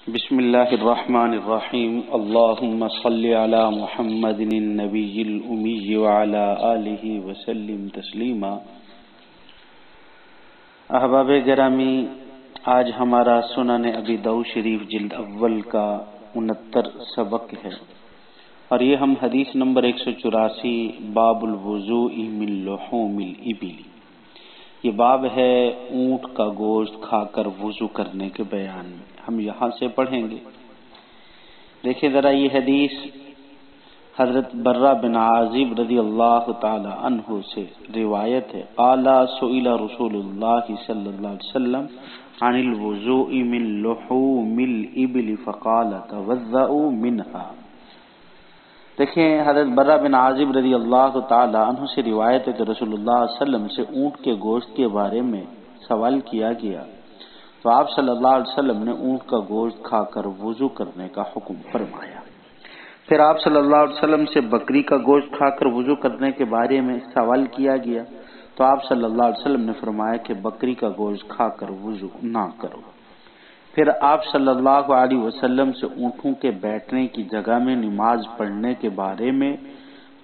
بسم اللہ الرحمن الرحیم اللہم صل علی محمد النبی الامی وعلی آلہ وسلم تسلیما۔ احباب گرامی، آج ہمارا سنن ابی داؤد شریف جلد اول کا 69 سبق ہے، اور یہ ہم حدیث نمبر 184 باب الوضوء من لحوم الابل، یہ باب ہے اونٹ کا گوشت کھا کر وضو کرنے کے بیان میں۔ ہم یہاں سے پڑھیں گے۔ دیکھیں ذرا، یہ حدیث حضرت برہ بن عازب رضی اللہ تعالی عنہ سے روایت ہے۔ قال سئل رسول اللہ صلی اللہ علیہ وسلم عن الوضوء من لحوم الابل فقال توضؤوا منها۔ دیکھیں، حضرت برہ بن عازب رضی اللہ تعالی عنہ سے روایت ہے کہ رسول اللہ صلی اللہ علیہ وسلم سے اونٹ کے گوشت کے بارے میں سوال کیا گیا تو آپ صلی اللہ علیہ وسلم نے اونٹ کا گوشت کھا کر وضو کرنے کا حکم فرمایا۔ پھر آپ صلی اللہ علیہ وسلم سے بکری کا گوشت کھا کر وضو کرنے کے بارے میں سوال کیا گیا تو آپ صلی اللہ علیہ وسلم نے فرمایا کہ بکری کا گوشت کھا کر وضو نہ کرو۔ پھر آپ صلی اللہ علیہ وسلم سے اونٹوں کے بیٹھنے کی جگہ میں نماز پڑھنے کے بارے میں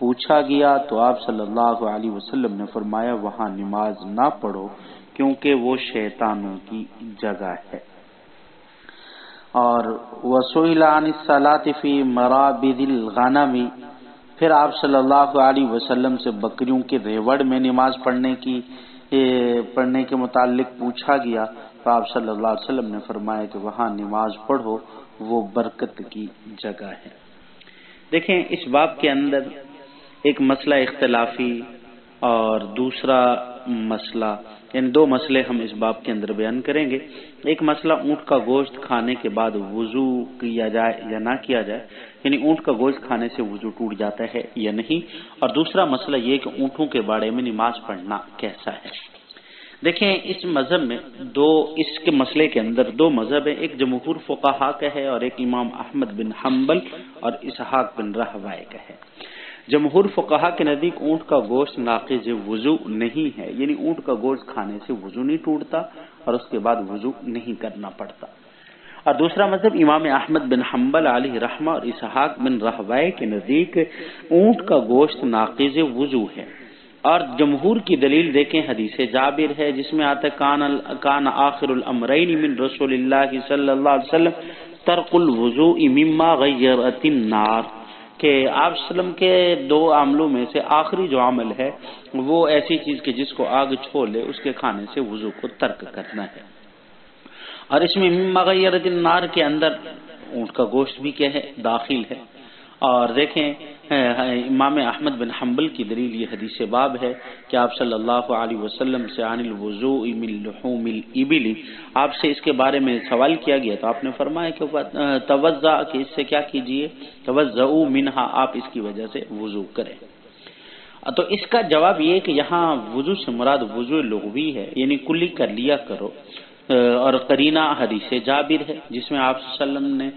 پوچھا گیا تو آپ صلی اللہ علیہ وسلم نے فرمایا وہاں نماز نہ پڑھو کیونکہ وہ شیطانوں کی جگہ ہے۔ اور وسئل عن الصلاۃ فی مرابض الغنم، پھر آپ صلی اللہ علیہ وسلم سے بکریوں کے ریوڑ میں نماز پڑھنے کے متعلق پوچھا گیا تو آپ صلی اللہ علیہ وسلم نے فرمایا کہ وہاں نماز پڑھو، وہ برکت کی جگہ ہے۔ دیکھیں، اس باب کے اندر ایک مسئلہ اختلافی اور دوسرا مسئلہ، یعنی دو مسئلے ہم اس باب کے اندر بیان کریں گے۔ ایک مسئلہ اونٹ کا گوشت کھانے کے بعد وضو کیا جائے یا نہ کیا جائے، یعنی اونٹ کا گوشت کھانے سے وضو ٹوٹ جاتا ہے یا نہیں، اور دوسرا مسئلہ یہ کہ اونٹوں کے بارے میں نماز پڑھنا کیسا ہے۔ دیکھیں، اس مذہب میں اس کے مسئلے کے اندر دو مذہب ہیں، ایک جمہور فقہا کا ہے اور ایک امام احمد بن حنبل اور اسحاق بن راہویہ کا ہے۔ جمہور فقہا کے نزدیک اونٹ کا گوشت ناقض وضو نہیں ہے، یعنی اونٹ کا گوشت کھانے سے وضو نہیں ٹوٹتا اور اس کے بعد وضو نہیں کرنا پڑتا۔ اور دوسرا مذہب امام احمد بن حنبل علیہ رحمہ اور اسحاق بن راہویہ کے نزدیک اونٹ کا گوشت ناقض وضو ہے۔ اور جمہور کی دلیل دیکھیں، حدیث جابر ہے جس میں آتا ہے کان آخر الامرین من رسول اللہ صلی اللہ علیہ وسلم ترک الوضوء مما غیرت النار، کہ آپ صلی اللہ علیہ وسلم کے دو عملوں میں سے آخری جو عمل ہے وہ ایسی چیز کہ جس کو آگ چھو لے اس کے کھانے سے وضو کو ترک کرنا ہے۔ اور اس میں مما غیرت النار کے اندر اونٹ کا گوشت بھی کیا ہے، داخل ہے۔ اور دیکھیں، امام احمد بن حنبل کی دلیل یہ حدیث باب ہے کہ آپ صلی اللہ علیہ وسلم سے عن الوضوء من لحوم الابل، آپ سے اس کے بارے میں سوال کیا گیا تو آپ نے فرمایا کہ توضع، کہ اس سے کیا کیجئے، توضعوا منها، آپ اس کی وجہ سے وضو کریں۔ تو اس کا جواب یہ کہ یہاں وضو سے مراد وضو لغوی ہے، یعنی کلی کر لیا کرو، اور قرینہ حدیث جابر ہے جس میں آپ صلی اللہ علیہ وسلم نے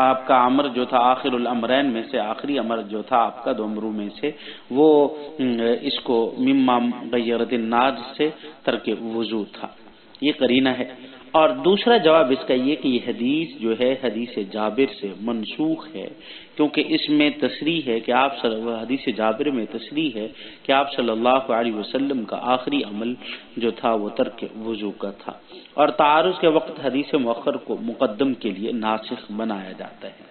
آپ کا امر جو تھا آخر الامرین میں سے، آخری امر جو تھا آپ کا دو امروں میں سے، وہ اس کو مما غیرت النار سے ترک وضو تھا، یہ قرینہ ہے۔ اور دوسرا جواب اس کا یہ کہ یہ حدیث جو ہے حدیث جابر سے منسوخ ہے، کیونکہ اس میں تصریح ہے کہ حدیث جابر میں تصریح ہے کہ آپ صلی اللہ علیہ وسلم کا آخری عمل جو تھا وہ ترک وضو کا تھا، اور تعارض کے وقت حدیث مؤخر کو مقدم کے لیے ناسخ بنایا جاتا ہے۔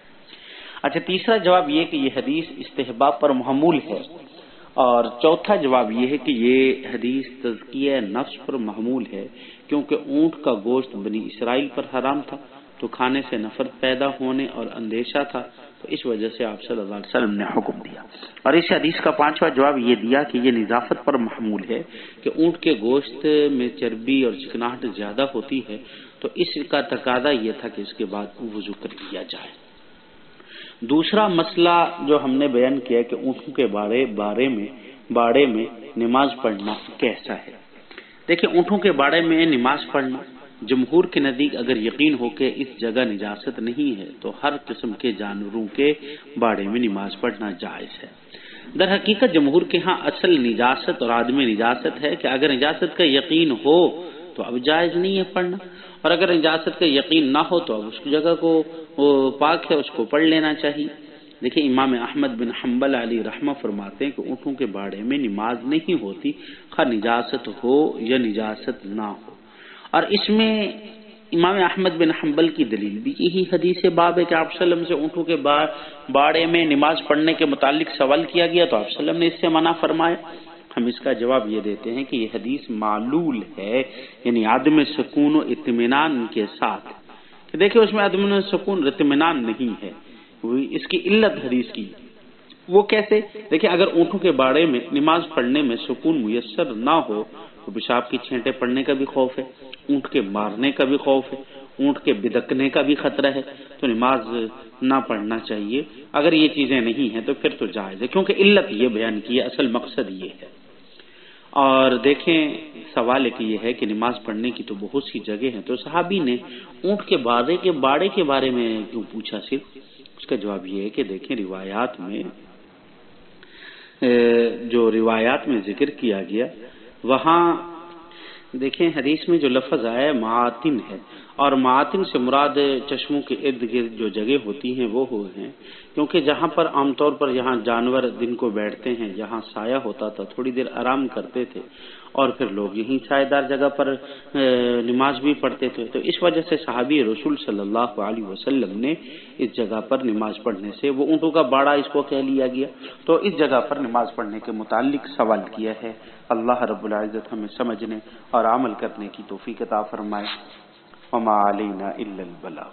اچھا، تیسرا جواب یہ کہ یہ حدیث استحباب پر محمول ہے، اور چوتھا جواب یہ ہے کہ یہ حدیث تزکیہ نفس پر محمول ہے، کیونکہ اونٹ کا گوشت بنی اسرائیل پر حرام تھا تو کھانے سے نفرت پیدا ہونے اور اندیشہ تھا، تو اس وجہ سے آپ صلی اللہ علیہ وسلم نے حکم دیا۔ اور اس حدیث کا پانچواں جواب یہ دیا کہ یہ نظافت پر محمول ہے، کہ اونٹ کے گوشت میں چربی اور چکناہٹ زیادہ ہوتی ہے، تو اس کا تقاضا یہ تھا کہ اس کے بعد وضو کر لیا جائے۔ دوسرا مسئلہ جو ہم نے بیان کیا کہ اونٹوں کے باڑے میں نماز پڑھنا کیسا ہے۔ دیکھیں، اونٹوں کے باڑے میں نماز پڑھنا جمہور کے نزدیک اگر یقین ہو کہ اس جگہ نجاست نہیں ہے تو ہر قسم کے جانوروں کے باڑے میں نماز پڑھنا جائز ہے۔ در حقیقت جمہور کے ہاں اصل نجاست اور عدم نجاست ہے کہ اگر نجاست کا یقین ہو تو اب جائز نہیں ہے پڑھنا، اور اگر نجاست کا یقین نہ ہو تو اب اس جگہ کو وہ پاک ہے، اس کو پڑھ لینا چاہیے۔ دیکھیں امام احمد بن حنبل علی رحمہ فرماتے ہیں کہ اونٹوں کے باڑے میں نماز نہیں ہوتی، خواہ نجاست ہو یا نجاست نہ ہو۔ اور اس میں امام احمد بن حنبل کی دلیل بھی یہی حدیث باب ہے کہ آپ صلی اللہ علیہ وسلم سے اونٹوں کے باڑے میں نماز پڑھنے کے متعلق سوال کیا گیا تو آپ صلی اللہ علیہ وسلم نے اس سے منع فرمایا۔ ہم اس کا جواب یہ دیتے ہیں کہ یہ حدیث معلول ہے، یعنی عدم سکون و اطمینان کے ساتھ، کہ دیکھیں اس میں عدم سکون اطمینان نہیں ہے، اس کی علت حدیث کی وہ کیسے؟ دیکھیں اگر اونٹوں کے باڑے میں نماز پڑھنے میں سکون میسر نہ ہو تو پیشاب کی چھینٹیں پڑنے کا بھی خوف ہے، اونٹ کے مارنے کا بھی خوف ہے، اونٹ کے بدکنے کا بھی خطرہ ہے، تو نماز نہ پڑھنا چاہیے۔ اگر یہ چیزیں نہیں ہیں تو پھر تو جائز ہے، کیونکہ علت یہ بیان کی ہے، اصل مقصد یہ ہے۔ اور دیکھیں سوال ایک یہ ہے کہ نماز پڑھنے کی تو بہت سی جگہ ہیں، تو صحابی نے اونٹ کے باڑے کے بارے میں کیوں پوچھا صرف؟ اس کا جواب یہ ہے کہ دیکھیں روایات میں ذکر کیا گیا، وہاں دیکھیں حدیث میں جو لفظ آیا ہے معاتن ہے، اور معاتن سے مراد چشموں کے ارد گرد جو جگہ ہوتی ہیں وہ ہیں، کیونکہ جہاں پر عام طور پر یہاں جانور دن کو بیٹھتے ہیں، یہاں سایہ ہوتا تھا، تھوڑی دیر آرام کرتے تھے، اور پھر لوگ یہیں سایہ دار جگہ پر نماز بھی پڑھتے تھے، تو اس وجہ سے صحابی رسول صلی اللہ علیہ وسلم نے اس جگہ پر نماز پڑھنے سے، وہ اونٹوں کا باڑا اس کو کہہ لیا گیا، تو اس جگہ پر نماز پڑھنے کے متعلق سوال کیا ہے۔ اللہ رب العزت ہمیں سمجھنے اور عمل کرنے کی توفیق عطا فرمائے۔ وما علینا الا البلاغ۔